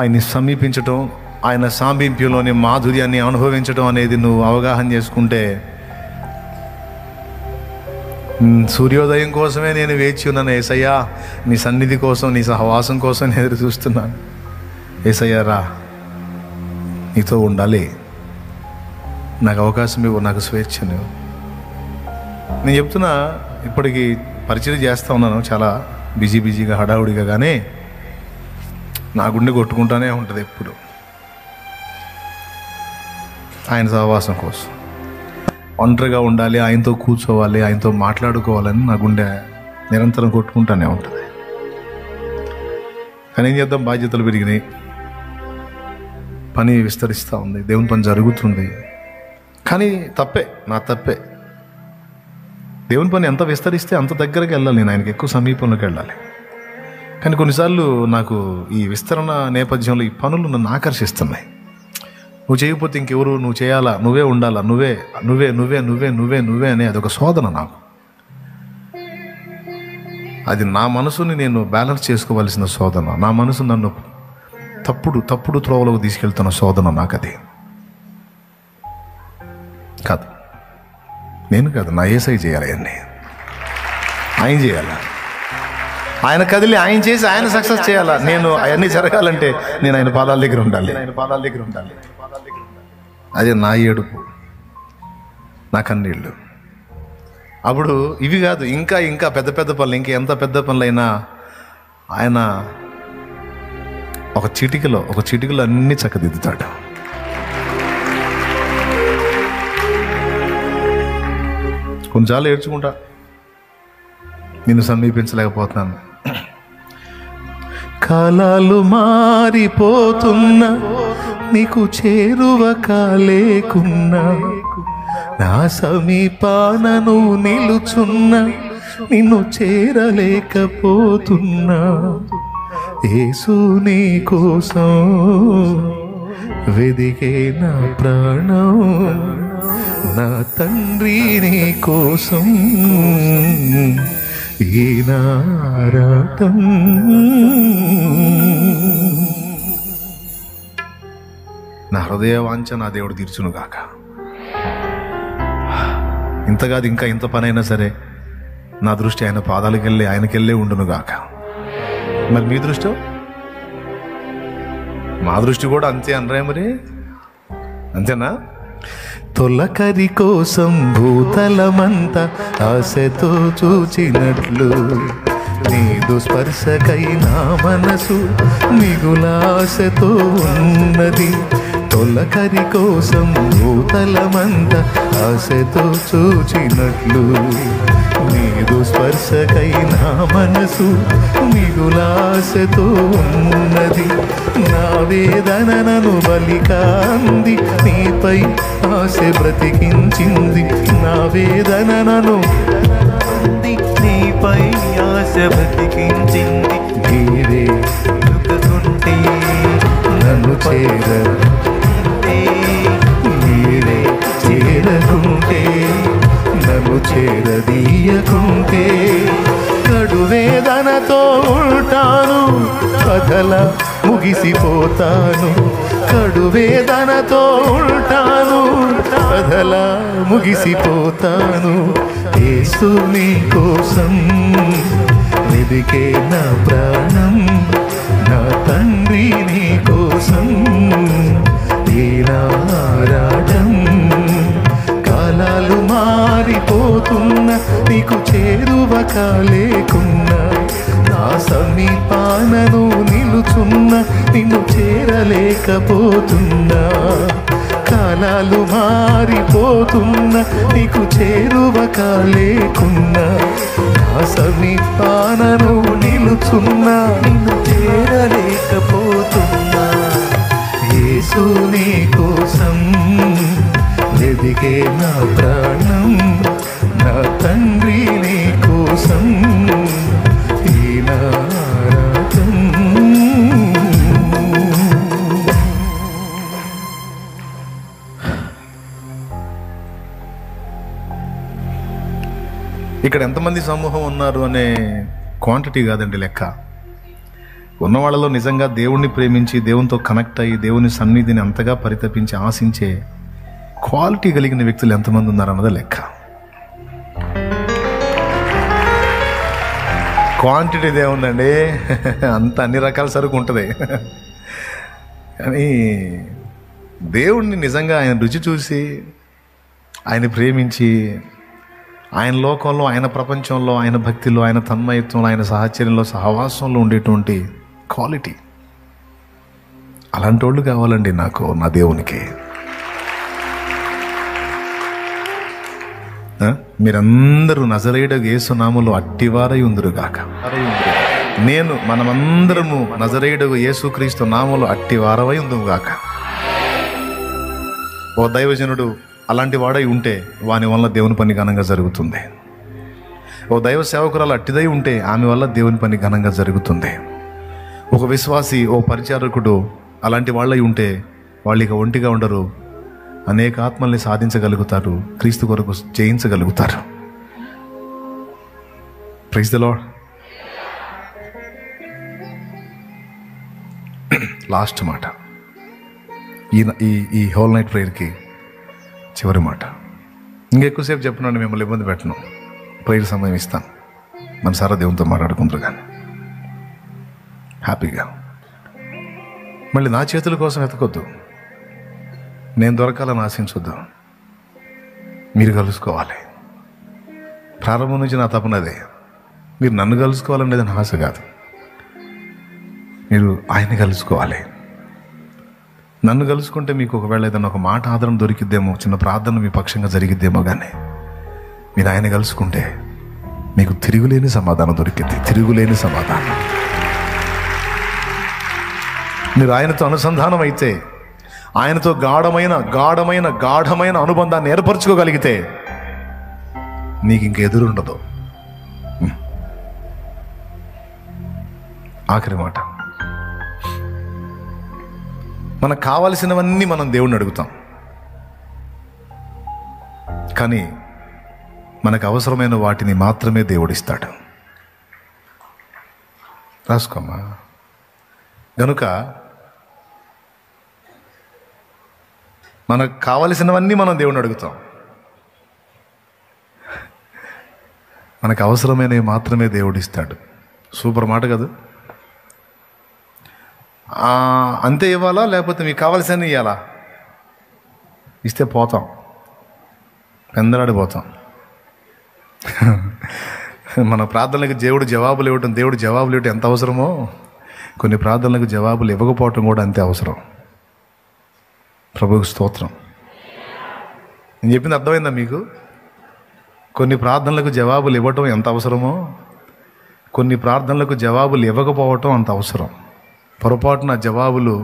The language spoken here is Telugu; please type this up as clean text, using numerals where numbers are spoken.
ఆయన్ని సమీపించటం, ఆయన సామీప్యంలోని మాధుర్యాన్ని అనుభవించడం అనేది నువ్వు అవగాహన చేసుకుంటే, సూర్యోదయం కోసమే నేను వేచి ఉన్నాను యేసయ్యా, నీ సన్నిధి కోసం, నీ సహవాసం కోసం నేను ఎదురు చూస్తున్నాను. యేసయ్యా రా, నీతో ఉండాలి, నాకు అవకాశం ఇవ్వు, నాకు స్వేచ్ఛను. నేను చెప్తున్నా, ఇప్పటికి పరిచయం చేస్తూ ఉన్నాను చాలా బిజీగా హడావుడిగా, కానీ నా గుండె కొట్టుకుంటానే ఉంటుంది ఎప్పుడు ఆయన సహవాసం కోసం. ఒంటరిగా ఉండాలి, ఆయనతో కూర్చోవాలి, ఆయనతో మాట్లాడుకోవాలని నా గుండె నిరంతరం కొట్టుకుంటానే ఉంటుంది. కానీ ఏం చేద్దాం, బాధ్యతలు పెరిగినాయి, పని విస్తరిస్తూ ఉంది, దేవుని పని జరుగుతుంది. కానీ తప్పే, నా తప్పే. దేవుని పని ఎంత విస్తరిస్తే అంత దగ్గరికి వెళ్ళాలి, నేను ఆయనకి ఎక్కువ సమీపంలోకి వెళ్ళాలి. కానీ కొన్నిసార్లు నాకు ఈ విస్తరణ నేపథ్యంలో ఈ పనులు నన్ను ఆకర్షిస్తున్నాయి. నువ్వు చేయకపోతే ఇంకెవరు, నువ్వు చేయాలా, నువ్వే ఉండాలా, నువ్వే నువ్వే నువ్వే నువ్వే నువ్వే నువ్వే అనే అదొక శోధన నాకు. అది నా మనసుని నేను బ్యాలెన్స్ చేసుకోవాల్సిన శోధన, నా మనసు నన్ను తప్పుడు త్రోవలకు తీసుకెళ్తున్న శోధన నాకు. అది కాదు, నేను కాదు, నా యేసయ్య చేయాలి అవన్నీ. ఆయన చేయాలా, ఆయన కదిలి ఆయన చేసి ఆయన సక్సెస్ చేయాలా. నేను అవన్నీ జరగాలంటే నేను ఆయన పాదాల దగ్గర ఉండాలి. అది నా ఏడుపు, నా కన్నీళ్ళు. అప్పుడు ఇవి కాదు, ఇంకా పెద్ద పెద్ద పనులు, ఇంకా ఎంత పెద్ద పనులైనా ఆయన ఒక చిటికలో అన్నీ చక్కదిద్దుతాడు. కొన్నిసార్లు ఏడ్చుకుంటా, నిన్ను సమీపించలేకపోతున్నాను. కాలాలు మారిపోతున్నా, నీకు చేరువ కాలేకున్నా, నా సమీపాన నువ్వు నిలుచున్నా, నిన్ను చేరలేకపోతున్నా. యేసు నీ కోసం వెదికే నా ప్రాణం, నా తండ్రి నీ కోసం ఈనారాటం. నా హృదయ వాంఛ నా దేవుడు తీర్చును గాక. ఇంతకాదు, ఇంకా ఇంత పనైనా సరే నా దృష్టి ఆయన పాదాలకెళ్ళి ఆయనకెళ్ళే ఉండును గాక. మరి మీ దృష్టి, మా దృష్టి కూడా అంతే అనరే, మరి అంతేనా? తొలకరి కోసం భూతలమంతా ఆశతో చూచినట్లు, నీదు స్పర్శకై నా మనసు మిగులాశతో ఉన్నది. తొలకరి కోసం భూతలమంతా ఆశతో చూచినట్లు, నీదు స్పర్శకై నా మనసు మిగులాశతో ఉన్నది. నా వేదనను బలికాంది, నీపై ఆశ బ్రతికించింది. నా వేదనను నీపై ఆశ బ్రతికించింది. నీవే దుఃఖుంటే నన్ను చేరకుంటే, నీవే చేరకుంటే, నన్ను చేరదీయకుంటే, కడువేదనతో ఉంటాను, కథలా ముగిసిపోతాను. కడువేదనతో ఉంటాను, కథలా ముగిసిపోతాను. యేసు నీ కోసం వెదికే నా ప్రాణం, నా తండ్రి నీ కోసం ఈనారాటం. కాలాలు మారిపోతున్నా, నీకు చేరువ కాలేకున్నా, నా సమీపానను నిలుచున్నా, నిన్ను చేరలేకపోతున్నా. కాలాలు మారిపోతున్నా, నీకు చేరువ కాలేకున్నా, నా సమీపానను నిలుచున్నా, నిన్ను చేరలేకపోతున్నా. యేసు నీ కోసం వెదికే నా ప్రాణం, నా తండ్రి నీ కోసం ఈనారాటం. ఇక్కడ ఎంతమంది సమూహం ఉన్నారు అనే క్వాంటిటీ కాదండి లెక్క. ఉన్న వాళ్ళలో నిజంగా దేవుణ్ణి ప్రేమించి దేవునితో కనెక్ట్ అయ్యి దేవుని సన్నిధిని అంతగా పరితపించి ఆశించే క్వాలిటీ కలిగిన వ్యక్తులు ఎంతమంది ఉన్నారన్నదే లెక్క. క్వాంటిటీ ఏముందండి, అంత అన్ని రకాల సరుకు ఉంటుంది. కానీ దేవుణ్ణి నిజంగా ఆయన రుచి చూసి ఆయన ప్రేమించి ఆయన లోకంలో, ఆయన ప్రపంచంలో, ఆయన భక్తిలో, ఆయన తన్మయత్వంలో, ఆయన సహచర్యంలో, సహవాసంలో ఉండేటువంటి క్వాలిటీ, అలాంటి వాళ్ళు కావాలండి నాకు, నా దేవునికి. మీరందరూ నజరేయుడగు యేసు నామములో అట్టివారై ఉందురుగాక. మనమందరము నజరేయుడగు యేసుక్రీస్తు నామములో అట్టివారవై ఉందురుగాక. ఓ దైవజనుడు అలాంటి వాడై ఉంటే వాని వల్ల దేవుని పని ఘనంగా జరుగుతుంది. ఓ దైవ సేవకురాలు అట్టిదై ఉంటే ఆమె వల్ల దేవుని పని ఘనంగా జరుగుతుంది. ఒక విశ్వాసి, ఓ పరిచారకుడు అలాంటి వాళ్ళై ఉంటే వాళ్ళు ఇక ఒంటిగా ఉండరు, అనేక ఆత్మల్ని సాధించగలుగుతారు, క్రీస్తు కొరకు జయించగలుగుతారు. Praise the Lord. లాస్ట్ మాట, ఈ హోల్ నైట్ ప్రేయర్కి చివరి మాట. ఇంకెక్కువసేపు చెప్పినాను, మిమ్మల్ని ఇబ్బంది పెట్టను. ప్రేయర్ సమయం ఇస్తాను, మనసారా దేవునితో మాట్లాడుకుంటారు కానీ హ్యాపీగా. మళ్ళీ నా చేతుల కోసం వెతకొద్దు, నేను దొరకాలని ఆశించొద్దు. మీరు కలుసుకోవాలి. ప్రారంభం నుంచి నా తపనదే. మీరు నన్ను కలుసుకోవాలనేది నా ఆశ కాదు, మీరు ఆయన్ని కలుసుకోవాలి. నన్ను కలుసుకుంటే మీకు ఒకవేళ ఏదైనా ఒక మాట ఆధారం దొరికిద్దేమో, చిన్న ప్రార్థన మీ పక్షంగా జరిగిద్దేమో, కానీ మీరు ఆయన కలుసుకుంటే మీకు తిరుగులేని సమాధానం దొరికింది, తిరుగులేని సమాధానం. మీరు ఆయనతో అనుసంధానం అయితే, ఆయనతో గాఢమైన అనుబంధాన్ని ఏర్పరచుకోగలిగితే నీకు ఇంక ఎదురుండదు. ఆఖరి మాట, మనకు కావలసినవన్నీ మనం దేవుణ్ణి అడుగుతాం, కానీ మనకు అవసరమైన వాటిని మాత్రమే దేవుడిస్తాడు. రాసుకోమ్మా. గనుక మనకు కావలసినవన్నీ మనం దేవుణ్ణి అడుగుతాం, మనకు అవసరమైనవి మాత్రమే దేవుడిస్తాడు. సూపర్ మాట కదా. అంతే ఇవ్వాలా, లేకపోతే మీకు కావాల్సిన ఇవ్వాలా? ఇస్తే పోతాం, పెందలాడిపోతాం. మన ప్రార్థనలకు దేవుడు జవాబులు ఇవ్వటం ఎంత అవసరమో, కొన్ని ప్రార్థనలకు జవాబులు ఇవ్వకపోవటం కూడా అంతే అవసరం. ప్రభువుకు స్తోత్రం. నేను చెప్పింది అర్థమైందా మీకు? కొన్ని ప్రార్థనలకు జవాబులు ఇవ్వటం ఎంత అవసరమో, కొన్ని ప్రార్థనలకు జవాబులు ఇవ్వకపోవటం అంత అవసరం. పొరపాటున జవాబులు